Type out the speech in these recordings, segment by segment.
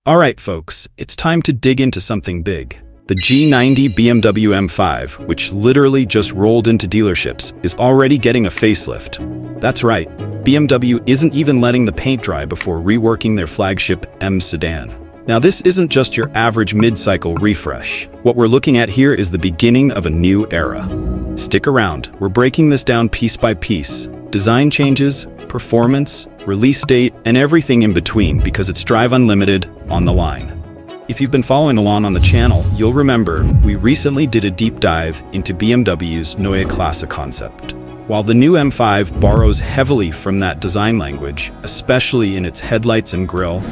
Alright folks, it's time to dig into something big. The G90 BMW M5, which literally just rolled into dealerships, is already getting a facelift. That's right, BMW isn't even letting the paint dry before reworking their flagship M sedan. Now this isn't just your average mid-cycle refresh. What we're looking at here is the beginning of a new era. Stick around, we're breaking this down piece by piece. Design changes, performance, release date, and everything in between, because it's Drive Unlimited on the line. If you've been following along on the channel, you'll remember we recently did a deep dive into BMW's Neue Klasse concept. While the new M5 borrows heavily from that design language, especially in its headlights and grille,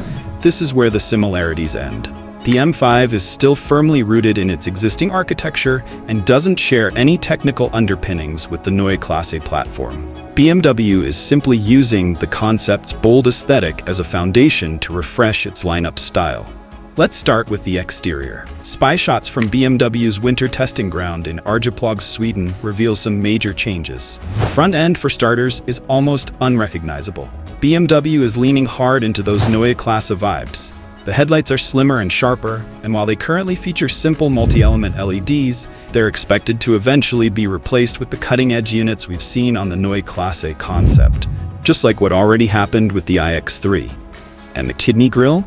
this is where the similarities end. The M5 is still firmly rooted in its existing architecture and doesn't share any technical underpinnings with the Neue Klasse platform. BMW is simply using the concept's bold aesthetic as a foundation to refresh its lineup style. Let's start with the exterior. Spy shots from BMW's winter testing ground in Arjeplog, Sweden reveal some major changes. The front end, for starters, is almost unrecognizable. BMW is leaning hard into those Neue Klasse vibes. The headlights are slimmer and sharper, and while they currently feature simple multi-element LEDs, they're expected to eventually be replaced with the cutting-edge units we've seen on the Neue Klasse concept, just like what already happened with the iX3. And the kidney grille?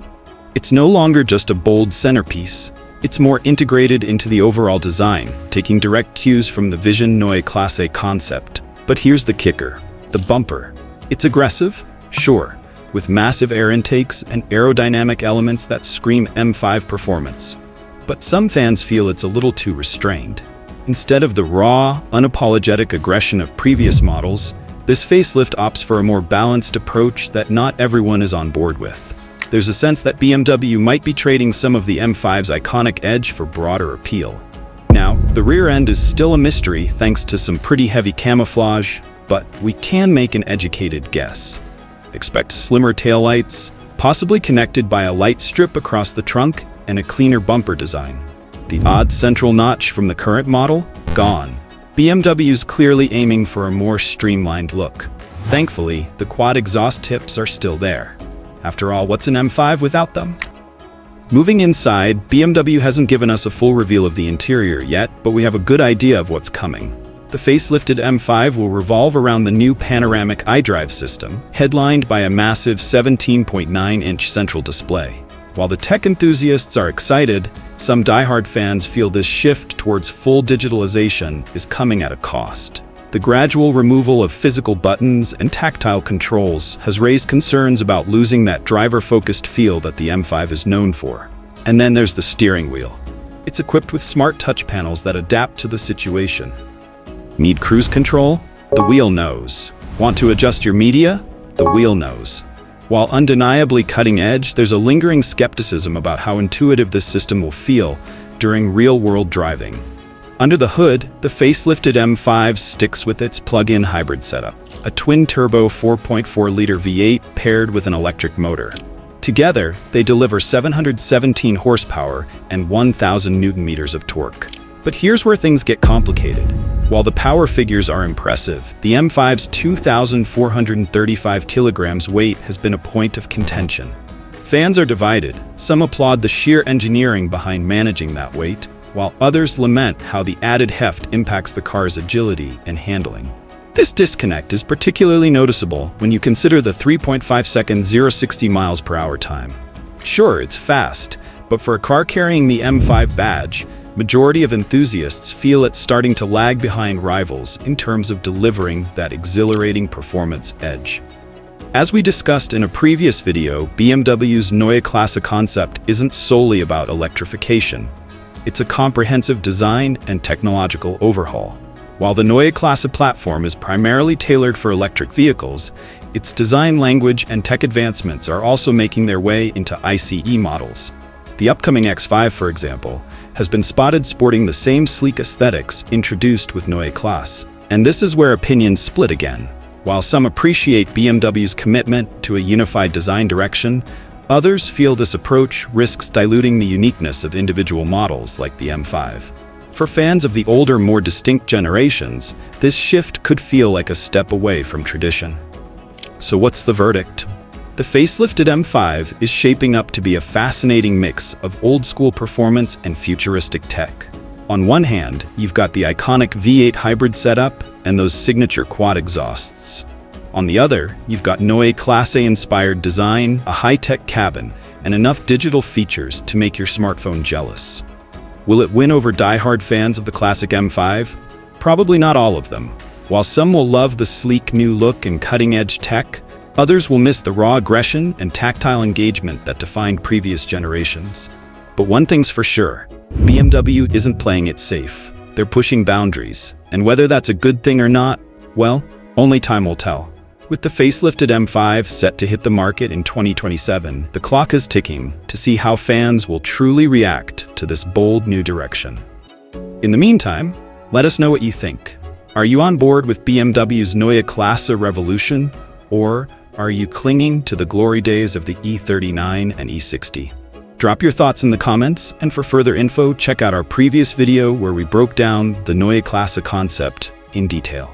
It's no longer just a bold centerpiece. It's more integrated into the overall design, taking direct cues from the Vision Neue Klasse concept. But here's the kicker: the bumper. It's aggressive, sure, with massive air intakes and aerodynamic elements that scream M5 performance. But some fans feel it's a little too restrained. Instead of the raw, unapologetic aggression of previous models, this facelift opts for a more balanced approach that not everyone is on board with. There's a sense that BMW might be trading some of the M5's iconic edge for broader appeal. Now, the rear end is still a mystery thanks to some pretty heavy camouflage, but we can make an educated guess. Expect slimmer taillights, possibly connected by a light strip across the trunk, and a cleaner bumper design. The odd central notch from the current model? Gone. BMW's clearly aiming for a more streamlined look. Thankfully, the quad exhaust tips are still there. After all, what's an M5 without them? Moving inside, BMW hasn't given us a full reveal of the interior yet, but we have a good idea of what's coming. The facelifted M5 will revolve around the new panoramic iDrive system, headlined by a massive 17.9-inch central display. While the tech enthusiasts are excited, some diehard fans feel this shift towards full digitalization is coming at a cost. The gradual removal of physical buttons and tactile controls has raised concerns about losing that driver-focused feel that the M5 is known for. And then there's the steering wheel. It's equipped with smart touch panels that adapt to the situation. Need cruise control? The wheel knows. Want to adjust your media? The wheel knows. While undeniably cutting edge, there's a lingering skepticism about how intuitive this system will feel during real-world driving. Under the hood, the facelifted M5 sticks with its plug-in hybrid setup, a twin-turbo 4.4-liter V8 paired with an electric motor. Together, they deliver 717 horsepower and 1,000 newton-meters of torque. But here's where things get complicated. While the power figures are impressive, the M5's 2,435 kilograms weight has been a point of contention. Fans are divided. Some applaud the sheer engineering behind managing that weight, while others lament how the added heft impacts the car's agility and handling. This disconnect is particularly noticeable when you consider the 3.5-second 0-60 miles per hour time. Sure, it's fast, but for a car carrying the M5 badge, majority of enthusiasts feel it's starting to lag behind rivals in terms of delivering that exhilarating performance edge. As we discussed in a previous video, BMW's Neue Klasse concept isn't solely about electrification. It's a comprehensive design and technological overhaul. While the Neue Klasse platform is primarily tailored for electric vehicles, its design language and tech advancements are also making their way into ICE models. The upcoming X5, for example, has been spotted sporting the same sleek aesthetics introduced with Neue Klasse. And this is where opinions split again. While some appreciate BMW's commitment to a unified design direction, others feel this approach risks diluting the uniqueness of individual models like the M5. For fans of the older, more distinct generations, this shift could feel like a step away from tradition. So what's the verdict? The facelifted M5 is shaping up to be a fascinating mix of old-school performance and futuristic tech. On one hand, you've got the iconic V8 hybrid setup and those signature quad exhausts. On the other, you've got Neue Klasse-inspired design, a high-tech cabin, and enough digital features to make your smartphone jealous. Will it win over die-hard fans of the classic M5? Probably not all of them. While some will love the sleek new look and cutting-edge tech, others will miss the raw aggression and tactile engagement that defined previous generations. But one thing's for sure, BMW isn't playing it safe. They're pushing boundaries, and whether that's a good thing or not, well, only time will tell. With the facelifted M5 set to hit the market in 2027, the clock is ticking to see how fans will truly react to this bold new direction. In the meantime, let us know what you think. Are you on board with BMW's Neue Klasse revolution, or are you clinging to the glory days of the E39 and E60? Drop your thoughts in the comments, and for further info, check out our previous video where we broke down the Neue Klasse concept in detail.